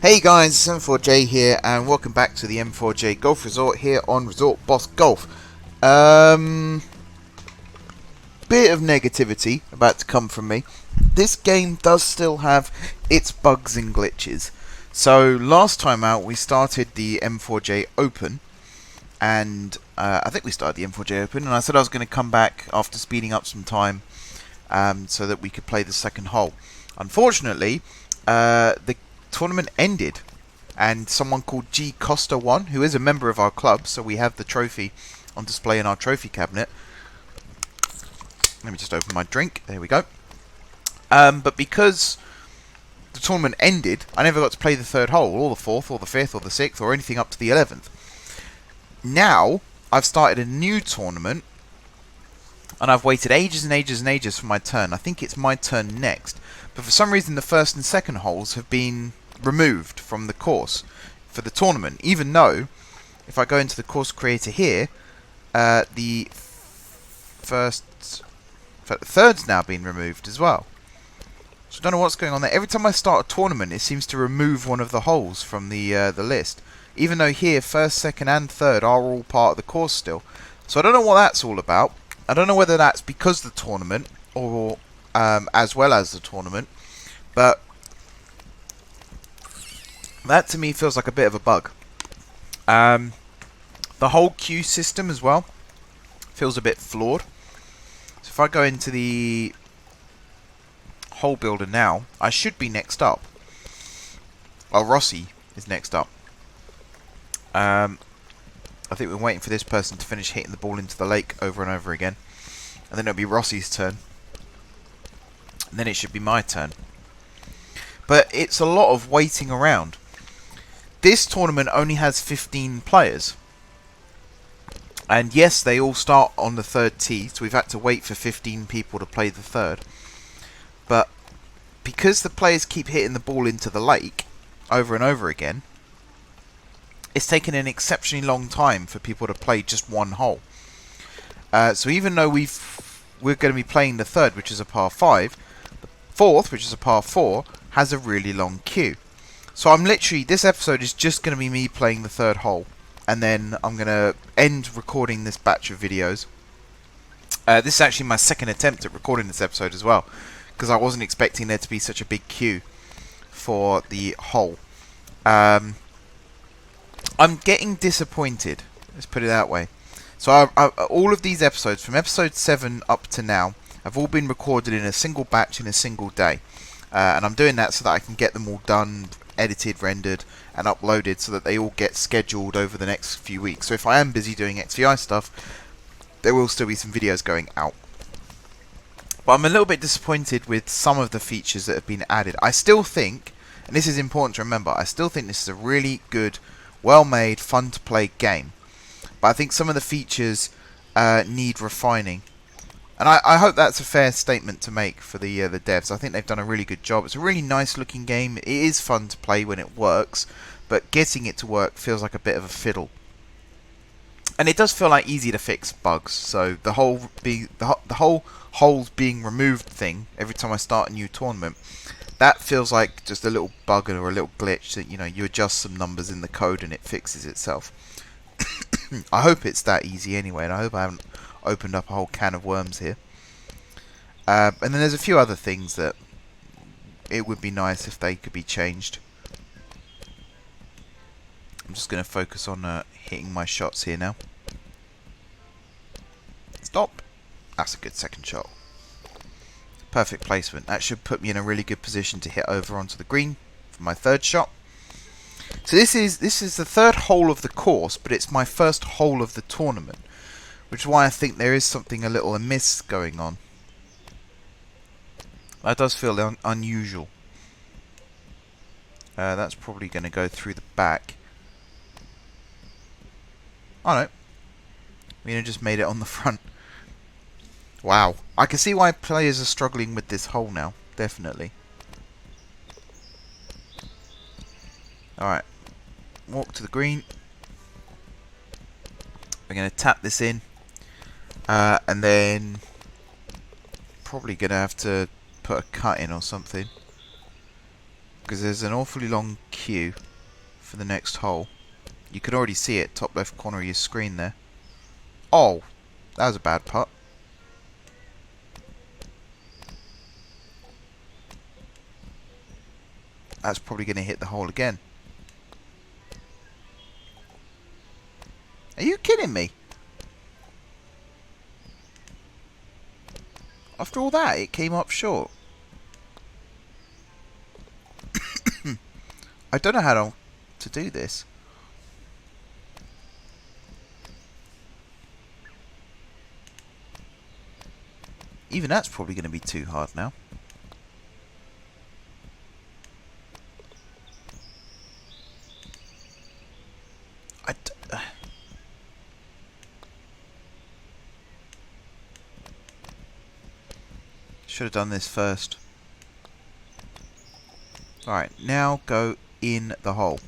Hey guys, it's M4J here, and welcome back to the M4J Golf Resort here on Resort Boss Golf. Bit of negativity about to come from me. This game does still have its bugs and glitches. So last time out we started the M4J Open, and I think we started the M4J Open, and I said I was going to come back after speeding up some time so that we could play the second hole. Unfortunately, the tournament ended, and someone called G Costa won, who is a member of our club, so we have the trophy on display in our trophy cabinet. Let me just open my drink. There we go. But because the tournament ended, I never got to play the third hole, or the fourth, or the fifth, or the sixth, or anything up to the 11th. Now, I've started a new tournament, and I've waited ages and ages and ages for my turn. I think it's my turn next. But for some reason, the first and second holes have been removed from the course for the tournament. Even though, if I go into the course creator here, the third's now been removed as well. So I don't know what's going on there. Every time I start a tournament, it seems to remove one of the holes from the list. Even though here, first, second, and third are all part of the course still. So I don't know what that's all about. I don't know whether that's because of the tournament or as well as the tournament, but that to me feels like a bit of a bug. The whole queue system as well feels a bit flawed. So if I go into the hole builder now, I should be next up. Well, Rossi is next up. I think we're waiting for this person to finish hitting the ball into the lake over and over again. And then it'll be Rossi's turn. And then it should be my turn. But it's a lot of waiting around. This tournament only has 15 players. And yes, they all start on the third tee, so we've had to wait for 15 people to play the third. But because the players keep hitting the ball into the lake over and over again, it's taken an exceptionally long time for people to play just one hole. So even though we're going to be playing the third, which is a par 5, the fourth, which is a par 4, has a really long queue. So I'm literally, this episode is just going to be me playing the third hole, and then I'm going to end recording this batch of videos. This is actually my second attempt at recording this episode as well, because I wasn't expecting there to be such a big queue for the hole. I'm getting disappointed, let's put it that way. So all of these episodes, from episode 7 up to now, have all been recorded in a single batch in a single day. And I'm doing that so that I can get them all done, edited, rendered, and uploaded so that they all get scheduled over the next few weeks. So if I am busy doing XVI stuff, there will still be some videos going out. But I'm a little bit disappointed with some of the features that have been added. I still think, and this is important to remember, I still think this is a really good, well-made, fun-to-play game. But I think some of the features need refining. And I hope that's a fair statement to make for the devs. I think they've done a really good job. It's a really nice looking game. It is fun to play when it works, but getting it to work feels like a bit of a fiddle. And it does feel like easy to fix bugs. So the whole holes being removed thing every time I start a new tournament, that feels like just a little bug or a little glitch that you adjust some numbers in the code and it fixes itself. I hope it's that easy anyway, and I hope I haven't opened up a whole can of worms here. And then there's a few other things that it would be nice if they could be changed. I'm just going to focus on hitting my shots here now. Stop. That's a good second shot. Perfect placement. That should put me in a really good position to hit over onto the green for my third shot. So this is the third hole of the course, but it's my first hole of the tournament, which is why I think there is something a little amiss going on. That does feel unusual. That's probably going to go through the back. Oh no. Mina just made it on the front. Wow. I can see why players are struggling with this hole now. Definitely. Alright. Walk to the green. We're going to tap this in. And then probably going to have to put a cut in or something. because there's an awfully long queue for the next hole. You can already see it, top left corner of your screen there. Oh, that was a bad putt. That's probably going to hit the hole again. Are you kidding me? After all that, it came up short. I don't know how to do this. Even that's probably going to be too hard now. Should have done this first. Alright, now go in the hole.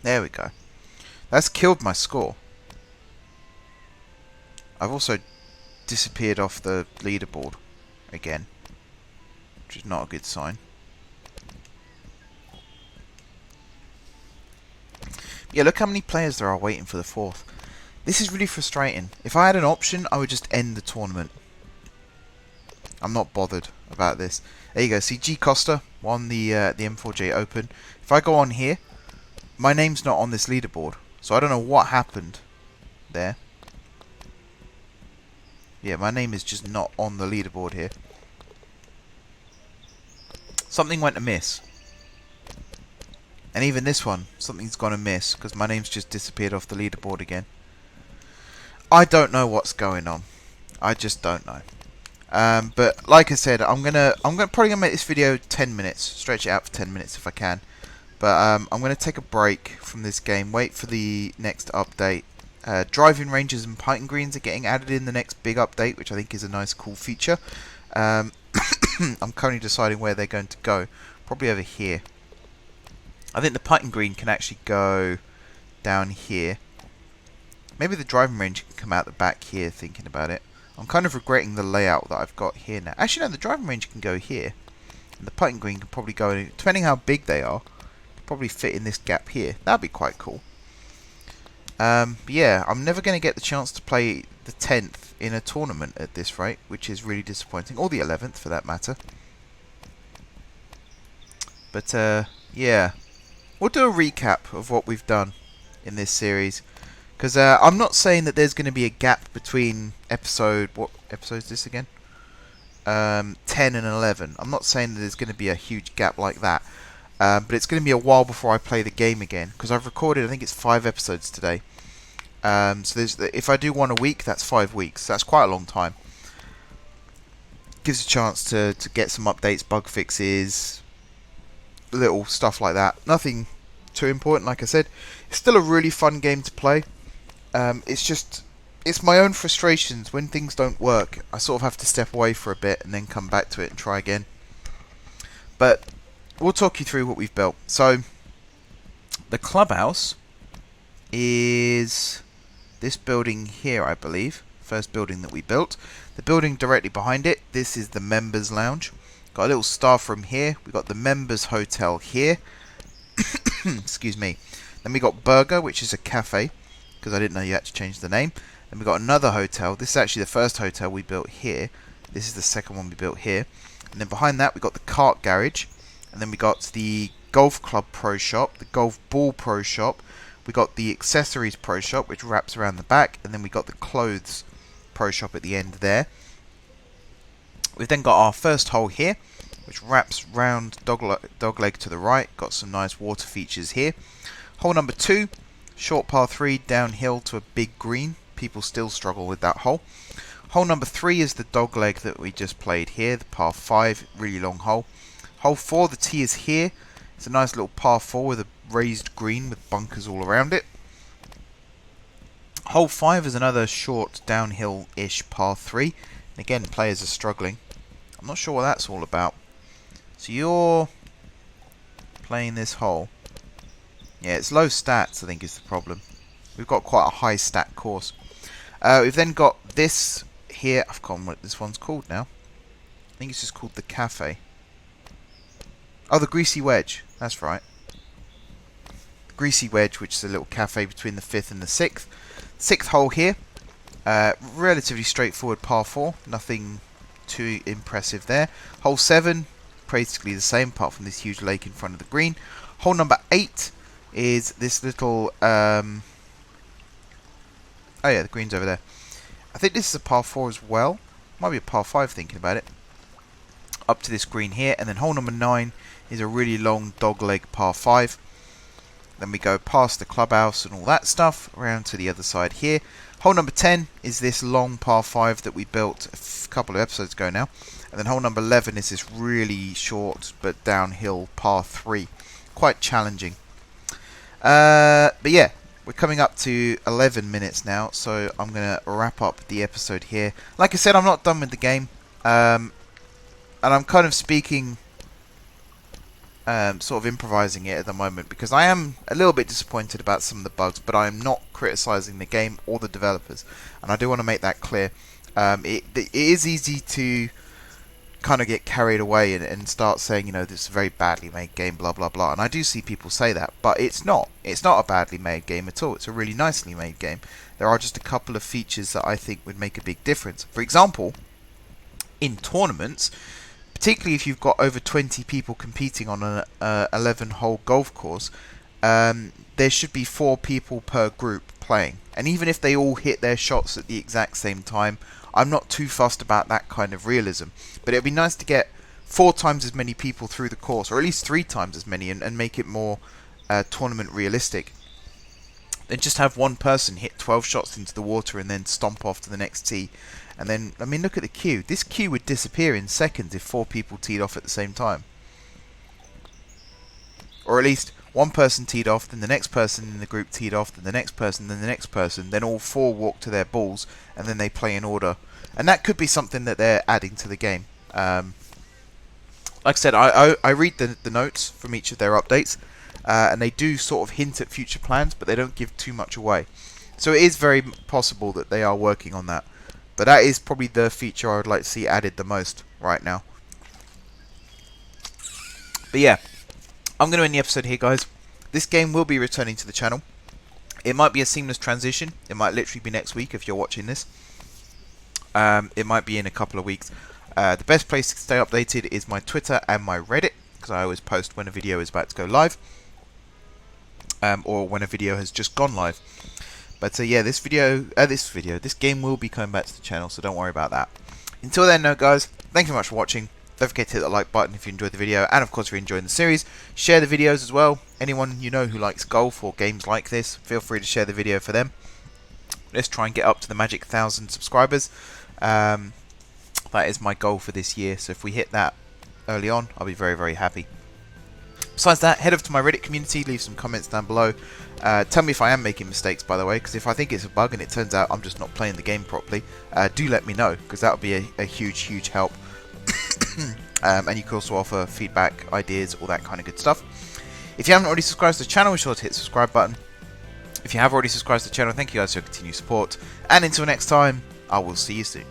There we go. That's killed my score. I've also disappeared off the leaderboard again, which is not a good sign. Yeah, look how many players there are waiting for the fourth. This is really frustrating. If I had an option, I would just end the tournament. I'm not bothered about this. There you go. See, G Costa won the M4J Open. If I go on here, my name's not on this leaderboard, so I don't know what happened there. Yeah, my name is just not on the leaderboard here. Something went amiss. And even this one, something's gone amiss, because my name's just disappeared off the leaderboard again. I don't know what's going on. I just don't know. But like I said, I'm probably gonna make this video 10 minutes, stretch it out for 10 minutes if I can. But I'm gonna take a break from this game, wait for the next update. Driving ranges and putting greens are getting added in the next big update, which I think is a nice, cool feature. I'm currently deciding where they're going to go. Probably over here. I think the putting green can actually go down here. Maybe the driving range can come out the back here, thinking about it. I'm kind of regretting the layout that I've got here now. Actually, no, the driving range can go here. And the putting green can probably go in, depending how big they are, probably fit in this gap here. That'd be quite cool. Yeah, I'm never going to get the chance to play the 10th in a tournament at this rate, which is really disappointing. Or the 11th, for that matter. But, yeah. We'll do a recap of what we've done in this series. Because I'm not saying that there's going to be a gap between episode... What episode is this again? 10 and 11. I'm not saying that there's going to be a huge gap like that. But it's going to be a while before I play the game again. Because I've recorded, I think it's 5 episodes today. So if I do one a week, that's 5 weeks. That's quite a long time. Gives a chance to get some updates, bug fixes, little stuff like that. Nothing too important, like I said. It's still a really fun game to play. It's my own frustrations when things don't work. I sort of have to step away for a bit and then come back to it and try again. But we'll talk you through what we've built. So the clubhouse is this building here, I believe. First building that we built. The building directly behind it, this is the members lounge. Got a little staff room here. We've got the members hotel here. Excuse me. Then we got Burger, which is a cafe, because I didn't know you had to change the name. Then we got another hotel. This is actually the first hotel we built here. This is the second one we built here. And then behind that we got the kart garage. And then we got the golf club pro shop, the golf ball pro shop. We got the accessories pro shop, which wraps around the back. And then we got the clothes pro shop at the end there. We've then got our first hole here, which wraps round dog leg to the right. Got some nice water features here. Hole number 2, short par 3 downhill to a big green. People still struggle with that hole. Hole number 3 is the dog leg that we just played here, the par 5, really long hole. Hole 4, the tee is here. It's a nice little par 4 with a raised green with bunkers all around it. Hole 5 is another short downhill-ish par 3. And again, players are struggling. I'm not sure what that's all about. So you're playing this hole. Yeah, it's low stats, I think, is the problem. We've got quite a high stat course. We've then got this here. I've forgotten what this one's called now. I think it's just called the Cafe. Oh, the Greasy Wedge. That's right. Greasy Wedge, which is a little cafe between the 5th and the 6th. 6th hole here. Relatively straightforward par 4. Nothing too impressive there. Hole 7, basically the same, apart from this huge lake in front of the green. Hole number 8 is this little... oh yeah, the green's over there. I think this is a par 4 as well. Might be a par 5 thinking about it. Up to this green here. And then hole number 9 is a really long dogleg par 5. Then we go past the clubhouse and all that stuff, around to the other side here. Hole number 10 is this long par 5 that we built a couple of episodes ago now. And then hole number 11 is this really short but downhill par 3. Quite challenging. But yeah, we're coming up to 11 minutes now, so I'm going to wrap up the episode here. Like I said, I'm not done with the game. And I'm kind of speaking... sort of improvising it at the moment, because I am a little bit disappointed about some of the bugs, but I am not criticising the game or the developers, and I do want to make that clear. It is easy to kind of get carried away and start saying, you know, this is a very badly made game, blah blah blah, and I do see people say that, but it's not a badly made game at all. It's a really nicely made game. There are just a couple of features that I think would make a big difference. For example, in tournaments, particularly if you've got over 20 people competing on an 11-hole golf course, there should be 4 people per group playing. And even if they all hit their shots at the exact same time, I'm not too fussed about that kind of realism. But it would be nice to get 4 times as many people through the course, or at least 3 times as many, and make it more tournament realistic. Then just have one person hit 12 shots into the water and then stomp off to the next tee. And then, I mean, look at the queue. This queue would disappear in seconds if 4 people teed off at the same time. Or at least one person teed off, then the next person in the group teed off, then the next person, then the next person, then all 4 walk to their balls, and then they play in order. And that could be something that they're adding to the game. Like I said, I read the notes from each of their updates, and they do sort of hint at future plans, but they don't give too much away. So it is very possible that they are working on that. But that is probably the feature I would like to see added the most right now. But yeah, I'm going to end the episode here, guys. This game will be returning to the channel. It might be a seamless transition. It might literally be next week if you're watching this. It might be in a couple of weeks. The best place to stay updated is my Twitter and my Reddit, because I always post when a video is about to go live. Or when a video has just gone live. But yeah, this game will be coming back to the channel, so don't worry about that. Until then, though, guys, thank you very much for watching. Don't forget to hit the like button if you enjoyed the video, and of course if you're enjoying the series, share the videos as well. Anyone you know who likes golf or games like this, feel free to share the video for them. Let's try and get up to the magic 1,000 subscribers. That is my goal for this year, so if we hit that early on, I'll be very, very happy. Besides that, head over to my Reddit community, leave some comments down below. Tell me if I am making mistakes, by the way, because if I think it's a bug and it turns out I'm just not playing the game properly, do let me know, because that would be a huge, huge help. And you can also offer feedback, ideas, all that kind of good stuff. If you haven't already subscribed to the channel, be sure to hit the subscribe button. If you have already subscribed to the channel, thank you guys for your continued support. And until next time, I will see you soon.